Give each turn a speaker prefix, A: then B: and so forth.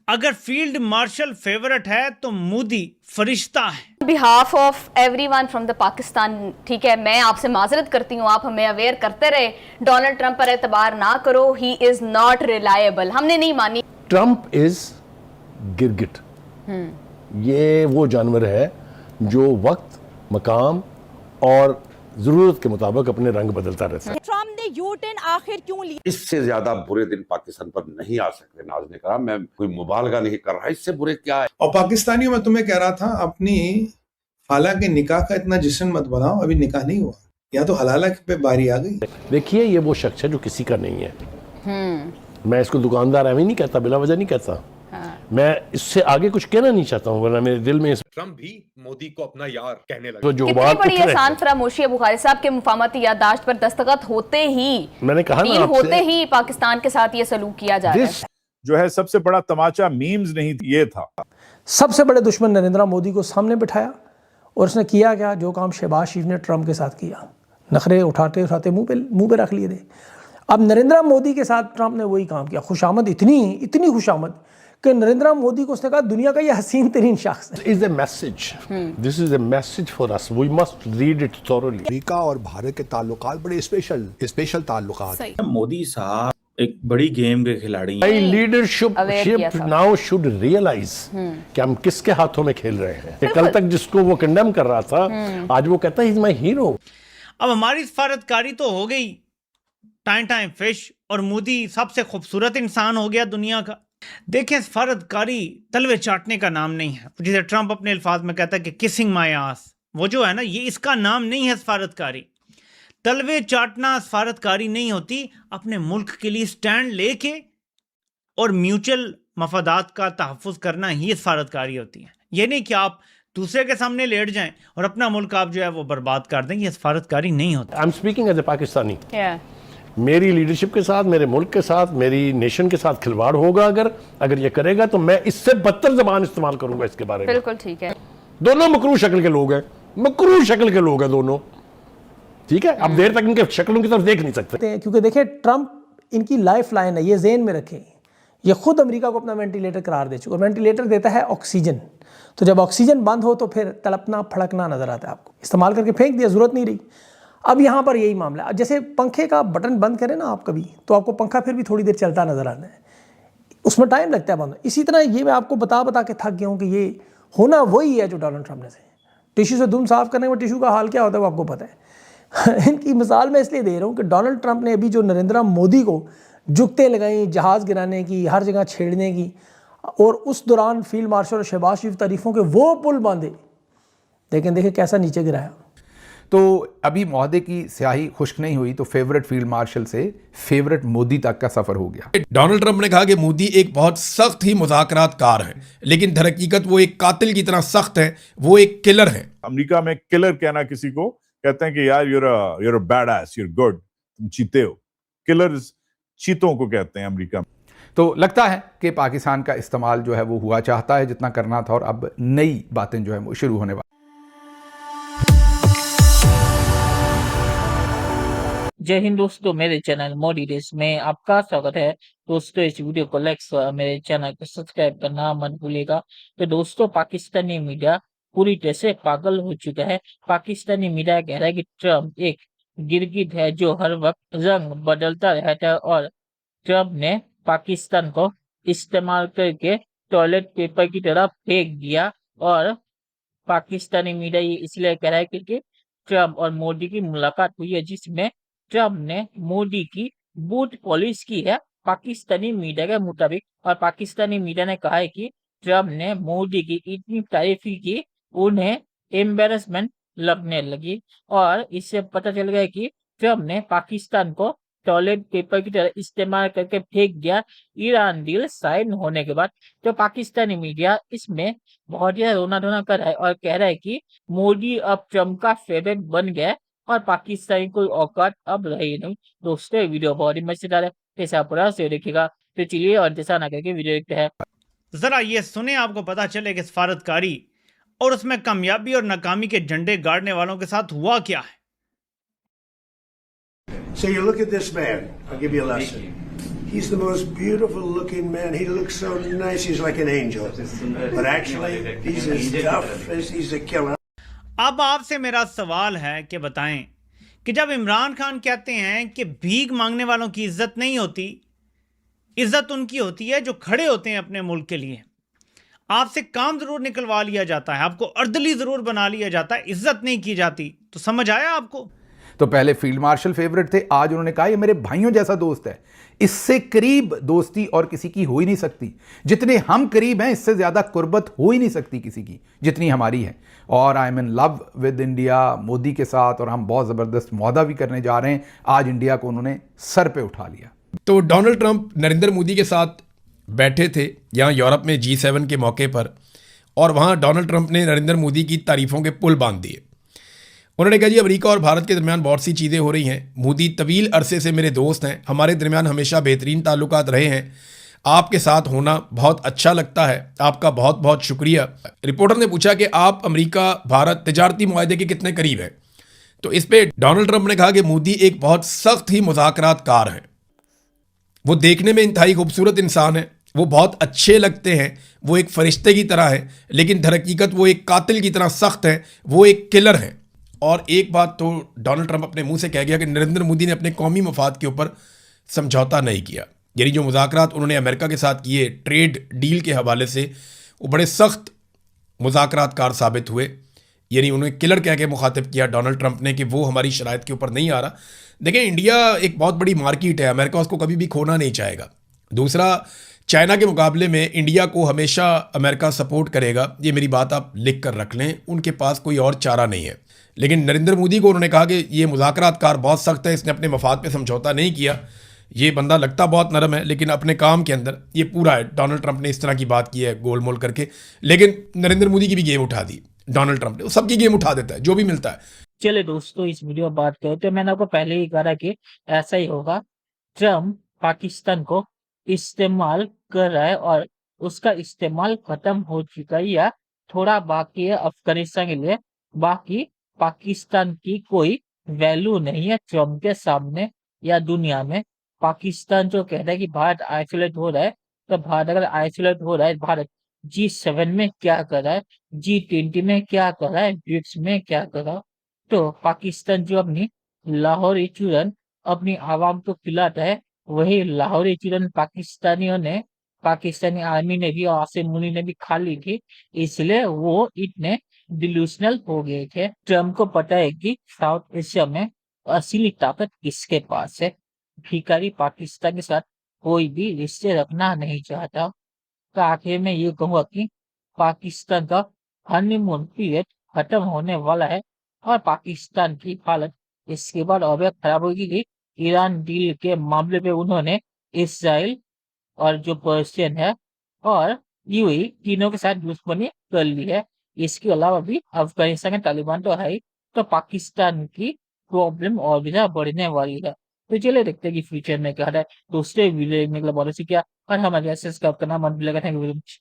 A: अगर field marshal favourite है तो मोदी फरिश्ता है।
B: Behalf of everyone from the Pakistan, ठीक है, मैं आपसे माजरत करती हूँ, आप हमें अवेयर करते रहे। डोनाल्ड ट्रंप पर एतबार ना करो, ही इज नॉट रिलायबल। हमने नहीं मानी।
C: ट्रंप इज गिरगिट। ये वो जानवर है जो वक्त, मकाम और जरूरत के मुताबिक अपने रंग बदलता रहता है।
D: ट्रंप ने U-turn आखिर क्यों लिया?
E: इससे ज्यादा बुरे दिन पाकिस्तान पर नहीं आ सकते। नाज ने कहा, मैं कोई मुबालगा नहीं कर रहा, इससे बुरे क्या है।
F: और पाकिस्तानियों में तुम्हें कह रहा था, अपनी खाला के निकाह का इतना जश्न मत बनाओ, अभी निकाह नहीं हुआ, या तो हलाला पे बारी आ गई।
C: देखिए, ये वो शख्स है जो किसी का नहीं है। मैं इसको दुकानदार अभी नहीं कहता, बिला वजह नहीं कहता। मैं इससे आगे कुछ कहना नहीं चाहता हूँ, वरना मेरे दिल में
G: ट्रंप भी मोदी को अपना यार कहने लगे।
C: तो जो
B: कितनी
C: बात
B: बड़ी आसान फरामोशी है। बुखारी साहब के मुफाहमती याददाश्त पर दस्तखत होते ही,
C: मैंने कहा ना,
B: होते ही पाकिस्तान के साथ ये सलूक किया जा रहा है।
H: जो है सबसे बड़ा तमाचा मीम्स नहीं ये था।
I: सबसे बड़े दुश्मन नरेंद्र मोदी को सामने बिठाया और उसने किया क्या, जो काम शहबाज शरीफ ने ट्रंप के साथ किया, नखरे उठाते उठाते मुंह पे रख लिए थे। अब नरेंद्र मोदी के साथ ट्रंप ने वही काम किया। खुशामद इतनी खुशामद कि नरेंद्र मोदी को उसने कहा दुनिया का ये हसीन तरीन शख्स है।
C: Is a message, this is a message for us, we must read it thoroughly.
J: America और भारत के ताल्लुकात बड़े स्पेशल ताल्लुकात हैं।
K: मोदी साहब एक बड़ी गेम के खिलाड़ी हैं।
C: लीडरशिप नाउ शुड रियलाइज कि हम किसके हाथों में खेल रहे हैं। कल तक जिसको वो कंडेम कर रहा था, आज वो कहता है इज माय हीरो।
A: अब हमारी सफारतकारी तो हो गई टाइम फिश, और मोदी सबसे खूबसूरत इंसान हो गया दुनिया का। देखें, सफारतकारी तलवे चाटने का नाम नहीं है। जिसे ट्रंप अपने अल्फाज में कहता है कि किसिंग माय आस, वो जो है ना, ये इसका नाम नहीं है सफारतकारी। तलवे चाटना सफारतकारी नहीं होती। अपने मुल्क के लिए स्टैंड लेके और म्यूचुअल मफादात का तहफ़्फ़ुज़ करना ही सफारतकारी होती है। ये नहीं कि आप दूसरे के सामने लेट जाएं और अपना मुल्क आप जो है वो बर्बाद कर दें। ये सफारतकारी नहीं होता।
C: I am speaking as a Pakistani. मेरी लीडरशिप के साथ, मेरे मुल्क के साथ, मेरी नेशन के साथ खिलवाड़ होगा अगर ये करेगा, तो मैं इससे बदतर ज़बान इस्तेमाल करूंगा इसके बारे में।
B: बिल्कुल ठीक है।
C: दोनों मकरूह शक्ल के लोग हैं, मकरूह शक्ल के लोग हैं दोनों, ठीक है। अब देर तक इनके शक्लों की तरफ देख नहीं सकते,
I: क्योंकि देखिए ट्रंप इनकी लाइफ लाइन है, ये ज़हन में रखें। ये खुद अमेरिका को अपना वेंटिलेटर करार दे चुका। वेंटिलेटर देता है ऑक्सीजन, तो जब ऑक्सीजन बंद हो तो फिर तड़पना फड़कना नजर आता है आपको। इस्तेमाल करके फेंक दिया, जरूरत नहीं रही। अब यहाँ पर यही मामला है। जैसे पंखे का बटन बंद करें ना आप कभी, तो आपको पंखा फिर भी थोड़ी देर चलता नजर आना है, उसमें टाइम लगता है बंद। इसी तरह ये मैं आपको बता के थक गया हूँ कि ये होना वही है जो डोनाल्ड ट्रंप ने से। टिश्यू से दुम साफ करने में टिश्यू का हाल क्या होता है वो आपको पता है। इनकी मिसाल मैं इसलिए दे रहा हूँ कि डोनाल्ड ट्रंप ने अभी जो नरेंद्र मोदी को जुगतें लगाई, जहाज़ गिराने की, हर जगह छेड़ने की, और उस दौरान फील्ड मार्शल और शहबाज शरीफ तारीफों के वो पुल बांधे, लेकिन देखिए कैसा नीचे गिराया।
L: तो अभी मौहदे की स्याही खुश्क नहीं हुई तो फेवरेट फील्ड मार्शल से फेवरेट मोदी तक का सफर हो गया।
G: डोनाल्ड ट्रंप ने कहा कि मोदी एक बहुत सख्त ही मुज़ाकरातकार है, लेकिन दर हकीकत वो एक कातिल की तरह सख्त है, वो एक किलर है।
H: अमेरिका में किलर कहना किसी को कहते हैं कि यार you're a bad ass, you're good, तुम चीते हो। किलर्स चीतों को कहते हैं अमेरिका में।
L: तो लगता है कि पाकिस्तान का इस्तेमाल जो है वो हुआ चाहता है जितना करना था, और अब नई बातें जो है वो शुरू होने वाली।
M: जय हिंद दोस्तों, मेरे चैनल मोदी देश में आपका स्वागत है। दोस्तों, इस वीडियो को लाइक और मेरे चैनल को सब्सक्राइब करना मत भूलिएगा। तो दोस्तों, पाकिस्तानी मीडिया पूरी तरह से पागल हो चुका है। पाकिस्तानी मीडिया कह रहा है कि ट्रंप एक गिरगिट है जो हर वक्त रंग बदलता रहता है, और ट्रंप ने पाकिस्तान को इस्तेमाल करके टॉयलेट पेपर की तरह फेंक दिया। और पाकिस्तानी मीडिया ये इसलिए कह रहा है क्योंकि ट्रंप और मोदी की मुलाकात हुई है, जिसमें ट्रंप ने मोदी की बूट पॉलिश की है, पाकिस्तानी मीडिया के मुताबिक। और पाकिस्तानी मीडिया ने कहा है कि ट्रंप ने मोदी की इतनी तारीफ की उन्हें एम्बेरसमेंट लगने लगी, और इससे पता चल गया कि ट्रंप ने पाकिस्तान को टॉयलेट पेपर की तरह इस्तेमाल करके फेंक दिया ईरान डील साइन होने के बाद। तो पाकिस्तानी मीडिया इसमें बहुत ही रोना धोना कर रहा है और कह रहा है कि मोदी अब ट्रंप का फेवरेट बन गया है और पाकिस्तानी कोई औकात अब रही नहीं। दोस्तों, वीडियो बहुत ही मजेदार है, ऐसा पूरा से देखिएगा। तो चलिए और जैसा ना करके वीडियो देखते हैं।
A: जरा ये सुने, आपको पता चले कि सफारतकारी और उसमें कामयाबी और नाकामी के झंडे गाड़ने वालों के साथ हुआ क्या है।
N: So you look at this man. I'll give you a lesson.
J: He's the most beautiful looking man. He looks so nice. He's like an angel. But actually, he's as tough as he's a killer.
A: अब आपसे मेरा सवाल है कि बताएं कि जब इमरान खान कहते हैं कि भीख मांगने वालों की इज्जत नहीं होती, इज्जत उनकी होती है जो खड़े होते हैं अपने मुल्क के लिए। आपसे काम जरूर निकलवा लिया जाता है, आपको अर्दली जरूर बना लिया जाता है, इज्जत नहीं की जाती। तो समझ आया आपको?
L: तो पहले फील्ड मार्शल फेवरेट थे, आज उन्होंने कहा ये मेरे भाइयों जैसा दोस्त है। इससे करीब दोस्ती और किसी की हो ही नहीं सकती। जितने हम करीब हैं, इससे ज्यादा कुर्बत हो ही नहीं सकती किसी की जितनी हमारी है। और I am in love with India, Modi के साथ, और हम बहुत ज़बरदस्त मुआहदा भी करने जा रहे हैं। आज इंडिया को उन्होंने सर पे उठा लिया।
G: तो डोनाल्ड ट्रंप नरेंद्र मोदी के साथ बैठे थे यहाँ यूरोप में G7 के मौके पर, और वहाँ डोनाल्ड ट्रंप ने नरेंद्र मोदी की तारीफ़ों के पुल बांध दिए। उन्होंने कहा जी अमेरिका और भारत के दरमियान बहुत सी चीज़ें हो रही हैं, मोदी तवील अरसे से मेरे दोस्त हैं, हमारे दरमियान हमेशा बेहतरीन ताल्लुकात रहे हैं, आपके साथ होना बहुत अच्छा लगता है, आपका बहुत बहुत शुक्रिया। रिपोर्टर ने पूछा कि आप अमेरिका भारत तिजारती मुआहदे के कितने करीब हैं, तो इस पर डोनाल्ड ट्रंप ने कहा कि मोदी एक बहुत सख्त ही मुज़ाकरातकार हैं, वो देखने में इंतहाई खूबसूरत इंसान है, वो बहुत अच्छे लगते हैं, वो एक फरिश्ते की तरह है, लेकिन दर हकीकत वो एक कातिल की तरह सख्त है, वो एक किलर है। और एक बात तो डोनाल्ड ट्रंप अपने मुंह से कह गया कि नरेंद्र मोदी ने अपने कौमी मफाद के ऊपर समझौता नहीं किया। यानी जो मुज़ाकरात उन्होंने अमेरिका के साथ किए ट्रेड डील के हवाले से, वो बड़े सख्त मुज़ाकरातकार साबित हुए। यानी उन्हें किलर कह के मुखातिब किया डोनाल्ड ट्रंप ने कि वो हमारी शराइत के ऊपर नहीं आ रहा। देखें, इंडिया एक बहुत बड़ी मार्केट है, अमेरिका उसको कभी भी खोना नहीं चाहेगा। दूसरा, चाइना के मुकाबले में इंडिया को हमेशा अमेरिका सपोर्ट करेगा, ये मेरी बात आप लिख कर रख लें, उनके पास कोई और चारा नहीं है। लेकिन नरेंद्र मोदी को उन्होंने कहा कि ये मुज़ाकरातकार बहुत सख्त है, इसने अपने मफाद पे समझौता नहीं किया, ये बंदा लगता बहुत नरम है लेकिन अपने काम के अंदर ये पूरा है। डोनाल्ड ट्रंप ने इस तरह की बात की है गोलमोल करके, लेकिन नरेंद्र मोदी की भी गेम उठा दी डोनाल्ड ट्रंप ने, सबकी गेम उठा देता है जो भी मिलता है।
M: चले दोस्तों, इस वीडियो में बात करें तो मैंने आपको पहले ही कहा कि ऐसा ही होगा। ट्रंप पाकिस्तान को इस्तेमाल कर रहा है और उसका इस्तेमाल खत्म हो चुका है या थोड़ा बाकी है अफगानिस्तान के लिए। बाकी पाकिस्तान की कोई वैल्यू नहीं है ट्रंप के सामने या दुनिया में। पाकिस्तान जो कहता है कि भारत आइसोलेट हो रहा है, तो भारत अगर आइसोलेट हो रहा है, भारत G7 में क्या कर रहा है, G20 में क्या कर रहा है, ब्रिक्स में क्या कर रहा है। तो पाकिस्तान जो अपनी लाहौरी चूरन अपनी आवाम को खिलाता है, वही लाहौरी चूरन पाकिस्तानी आर्मी ने भी और आसिम मुनी ने भी खा ली थी, इसलिए वो इतने डिल्यूशनल हो गए थे। ट्रम्प को पता है कि साउथ एशिया में असली ताकत किसके पास है। भिखारी पाकिस्तान के साथ कोई भी रिश्ते रखना नहीं चाहता। तो आखिर में ये कहूँगा कि पाकिस्तान का हनीमून पीरियड खत्म होने वाला है और पाकिस्तान की हालत इसके बाद और खराब होगी कि ईरान डील के मामले में उन्होंने इसराइल और जो पर्शियन है और यूएई तीनों के साथ दुश्मनी कर ली है। इसके अलावा भी अफगानिस्तान के तालिबान तो है ही, तो पाकिस्तान की प्रॉब्लम और भी ज्यादा बढ़ने वाली है। तो चलिए देखते हैं कि फ्यूचर में क्या है। दूसरे वीडियो में बहुत क्या और हमारे सब्सक्राइब करना मत भूलिएगा। Thank you very much.